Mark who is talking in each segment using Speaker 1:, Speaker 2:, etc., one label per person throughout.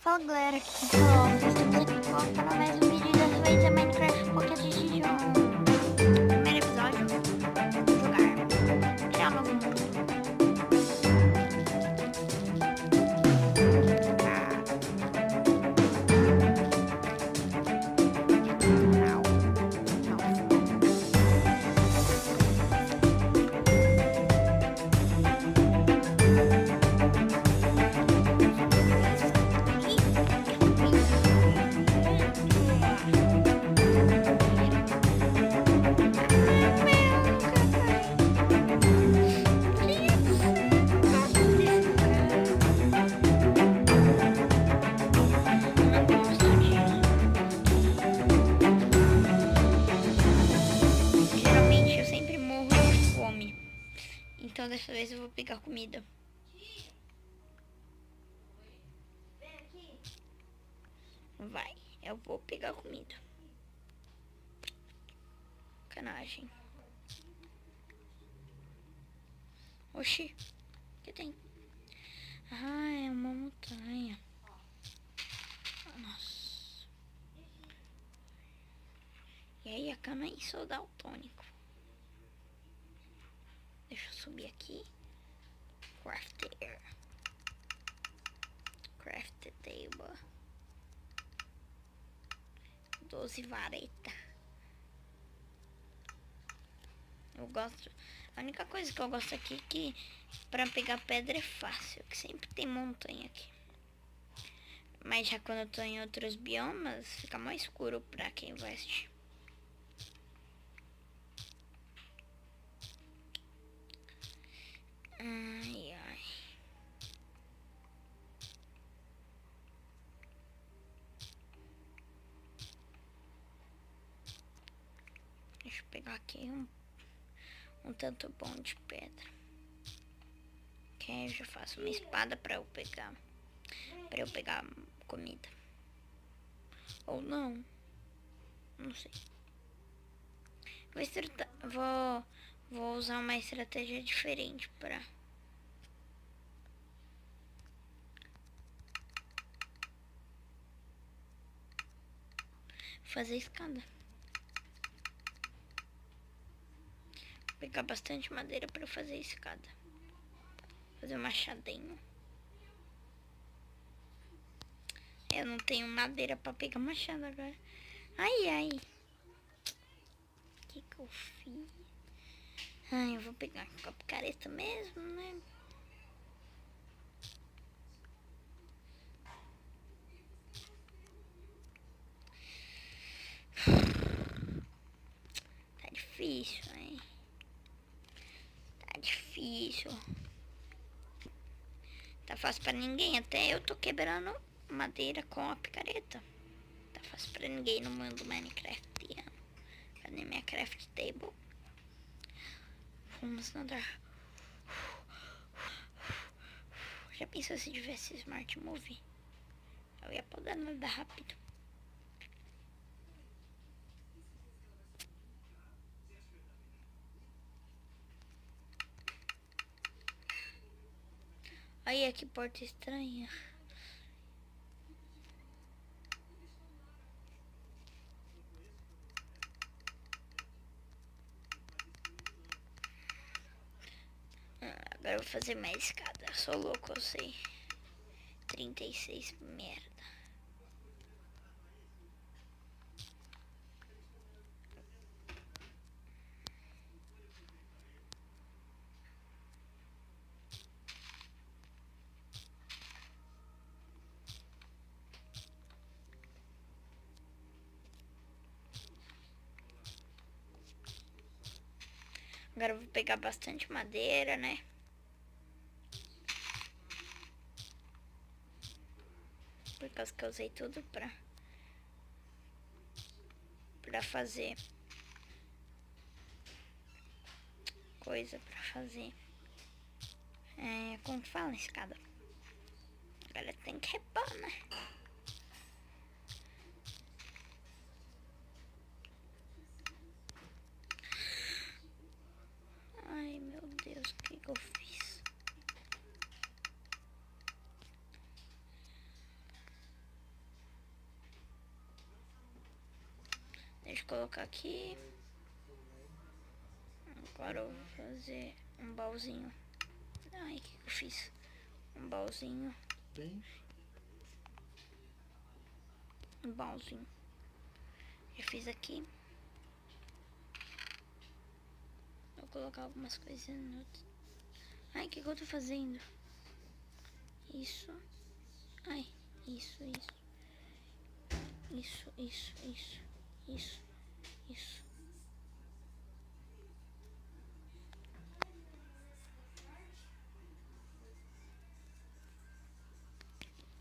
Speaker 1: Fala galera, aqui quem fala, estamos aqui para mais um vídeo, dessa vez é Minecraft Pocket Edition. Primeiro episódio, jogar, criar um novo mundo. Então dessa vez eu vou pegar comida. Vai, eu vou pegar comida. Canagem. Oxi, o que tem? Ah, é uma montanha. Nossa. E aí a cana aí, sou daltônico. Deixa eu subir aqui. Crafter. Craft table. 12 vareta. Eu gosto. A única coisa que eu gosto aqui é que pra pegar pedra é fácil. Que sempre tem montanha aqui. Mas já quando eu tô em outros biomas, fica mais escuro pra quem investe. Ai, ai. Deixa eu pegar aqui um tanto bom de pedra. Que aí eu já faço uma espada pra eu pegar comida. Ou não. Não sei. Vou usar uma estratégia diferente pra fazer escada. Vou pegar bastante madeira pra fazer escada. Fazer um machadinho. Eu não tenho madeira pra pegar machado agora. Ai, ai. O que eu fiz? Ai, eu vou pegar com a picareta mesmo, né? Tá difícil, hein? Tá difícil. Tá fácil pra ninguém. Até eu tô quebrando madeira com a picareta. Tá fácil pra ninguém no mundo Minecraftiano. Cadê minha craft table? Vamos nadar. Já pensou se tivesse Smart Move? Eu ia poder nadar rápido. Olha que porta estranha. Agora eu vou fazer mais escada. Sou louco, eu sei. 36, merda. Agora eu vou pegar bastante madeira, né? Por causa que eu usei tudo pra fazer coisa pra fazer. Como que fala na escada? Agora tem que repor, né? Ai, meu Deus, o que eu fiz? Deixa eu colocar aqui. Agora eu vou fazer um baúzinho. Ai, o que eu fiz? Um baúzinho. Um baúzinho. Já fiz aqui. Vou colocar algumas coisinhas no outro. Ai, o que eu tô fazendo? Isso. Ai, isso. Isso.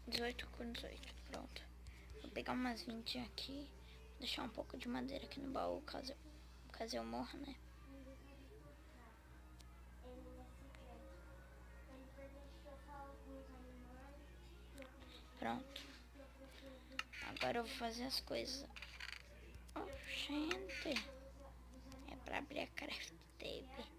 Speaker 1: 18 com 18, pronto. Vou pegar umas 20 aqui. Deixar um pouco de madeira aqui no baú, caso eu morra, né? Pronto. Agora eu vou fazer as coisas. Oh, gente. É pra abrir a craft table.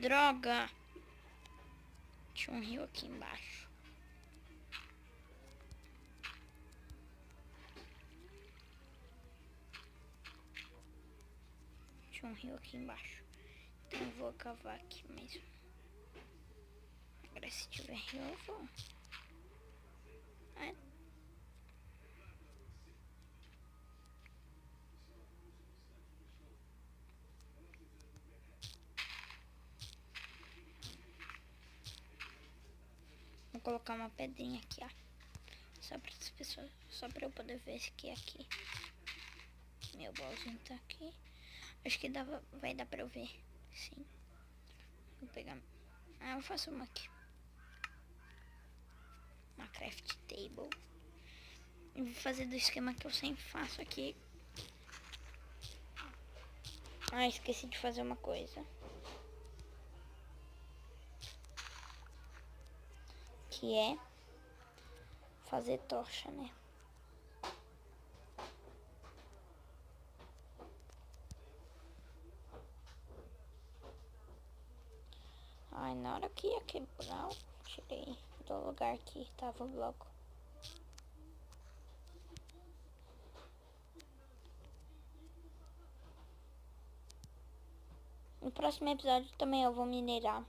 Speaker 1: Droga! Tinha um rio aqui embaixo. Tinha um rio aqui embaixo. Então eu vou cavar aqui mesmo. Agora se tiver rio eu vou. É. Vou colocar uma pedrinha aqui, ó. Só para as pessoas, só para eu poder ver se que é aqui. Meu baúzinho tá aqui. Acho que vai dar pra eu ver. Sim. Vou pegar. Ah, eu faço uma aqui. Uma craft table. Eu vou fazer do esquema que eu sempre faço aqui. Ah, esqueci de fazer uma coisa. Que é fazer tocha, né? Ai, na hora que ia quebrar, eu tirei do lugar que tava o bloco. No próximo episódio também eu vou minerar.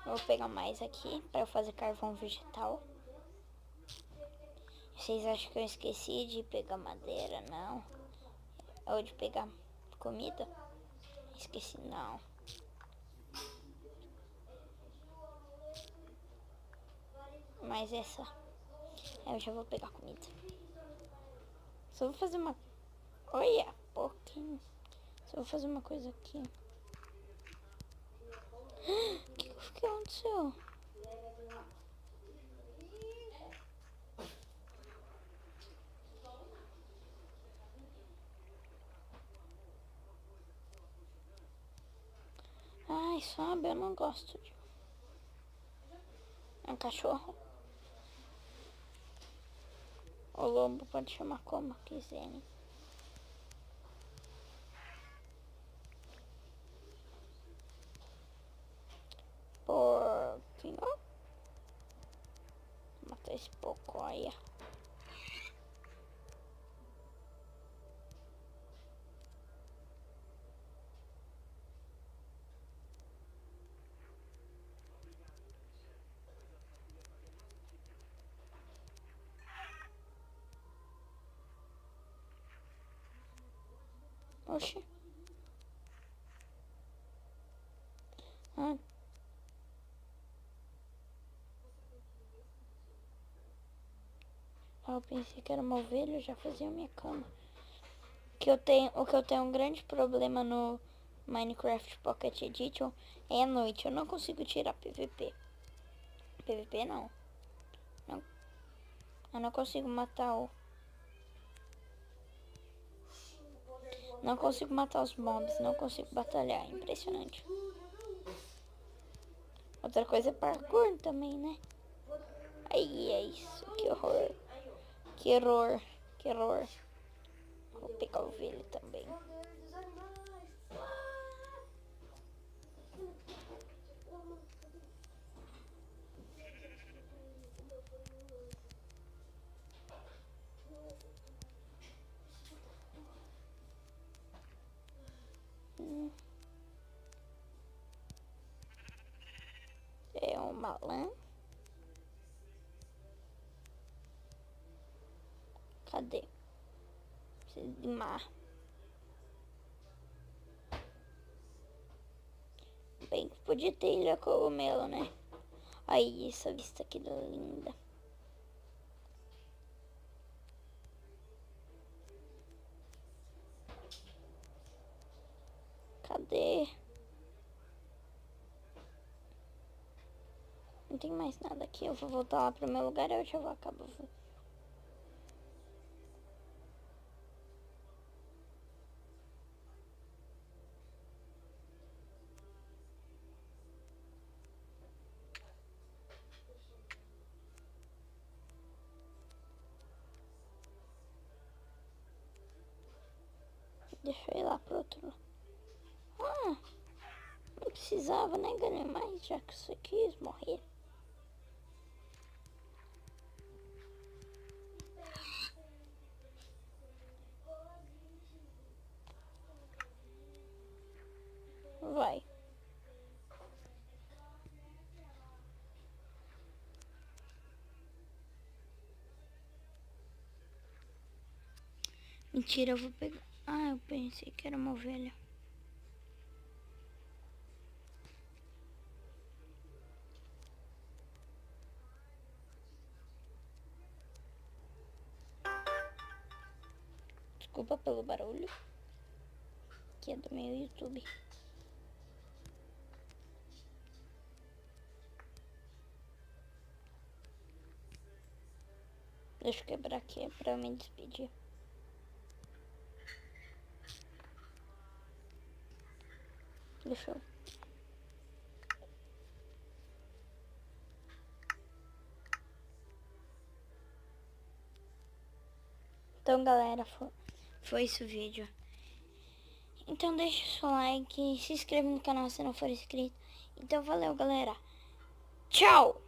Speaker 1: Vou pegar mais aqui para eu fazer carvão vegetal. Vocês acham que eu esqueci de pegar madeira? Não. Ou de pegar comida? Esqueci, não. Mas essa... eu já vou pegar comida. Só vou fazer uma... olha, pouquinho. Só vou fazer uma coisa aqui. O que aconteceu? Ai, sabe, eu não gosto de... é um cachorro. O lobo pode chamar como quiser, né? Porquinho. Vou matar esse porco, olha. Oxi. Ah. Eu pensei que era uma ovelha, eu já fazia minha cama. O que eu tenho um grande problema no Minecraft Pocket Edition é à noite. Eu não consigo tirar PVP. PVP não. Eu não consigo matar o... Não consigo matar os mobs. Não consigo batalhar. Impressionante. Outra coisa é parkour também, né? Aí é isso. Que horror. Que horror. Que horror. Vou pegar o ovelha também. É uma lã. Cadê? Preciso de mar. Bem que podia ter ilha cogumelo, né? Aí, essa vista aqui linda. Cadê? Não tem mais nada aqui. Eu vou voltar lá pro meu lugar e eu já vou acabar. Deixa eu ir lá pro outro lado. Ah, não precisava, né? Ganhar mais, já que você quis morrer. Vai. Mentira, eu vou pegar... Ah, eu pensei que era uma ovelha. Desculpa pelo barulho. Que é do meu YouTube. Deixa eu quebrar aqui pra me despedir. Deixa eu... Então, galera, foi esse o vídeo. Então, deixa o seu like, se inscreva no canal se não for inscrito. Então, valeu, galera. Tchau!